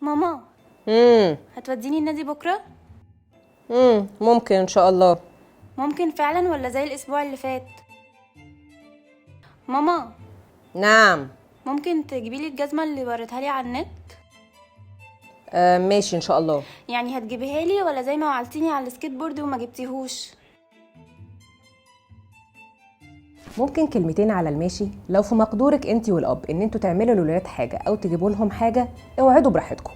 ماما، امم هتوديني النادي بكرة؟ ممكن ان شاء الله. ممكن فعلا ولا زي الأسبوع اللي فات؟ ماما، نعم. ممكن تجيبيلي الجزمة اللي وريتها لي على النت؟ ماشي ان شاء الله. يعني هتجيبيها لي ولا زي ما وعدتيني على السكيت بورد وما جبتيهوش؟ ممكن كلمتين على الماشي. لو في مقدورك انت والاب ان انتوا تعملوا للولاد حاجه او تجيبوا لهم حاجه، اوعدوا براحتكم.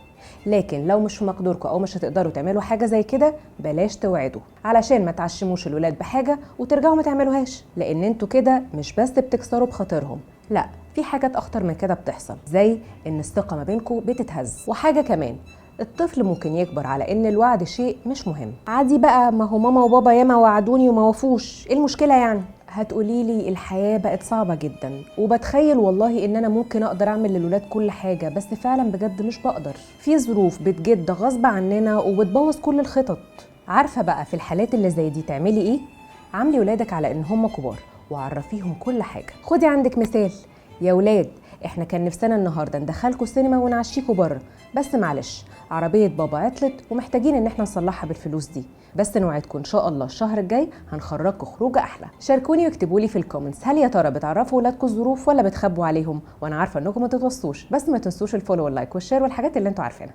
لكن لو مش في مقدوركم او مش هتقدروا تعملوا حاجه زي كده، بلاش توعدوا، علشان ما تعشموش الولاد بحاجه وترجعوا ما تعملوهاش، لان انتوا كده مش بس بتكسروا بخاطرهم، لا، في حاجات اخطر من كده بتحصل، زي ان الثقه ما بينكم بتتهز. وحاجه كمان، الطفل ممكن يكبر على ان الوعد شيء مش مهم، عادي بقى، ما هو ماما وبابا ياما وعدوني وما وفوش، ايه المشكله يعني؟ هتقوليلي الحياة بقت صعبة جدا، وبتخيل والله ان انا ممكن اقدر اعمل للولاد كل حاجة، بس فعلا بجد مش بقدر، في ظروف بتجد غصب عننا وبتبوظ كل الخطط. عارفة بقى في الحالات اللي زي دي تعملي ايه؟ عاملي ولادك على ان هم كبار وعرفيهم كل حاجة. خدي عندك مثال، يا ولاد احنا كان نفسنا النهارده ندخلكوا السينما ونعشيكوا بره، بس معلش عربيه بابا عطلت ومحتاجين ان احنا نصلحها بالفلوس دي، بس نوعدكم ان شاء الله الشهر الجاي هنخرجكم خروجه احلى. شاركوني واكتبوا لي في الكومنتس، هل يا ترى بتعرفوا ولادكم الظروف ولا بتخبوا عليهم؟ وانا عارفه انكم ما تتوصوش، بس ما تنسوش الفولو واللايك والشير والحاجات اللي انتوا عارفينها.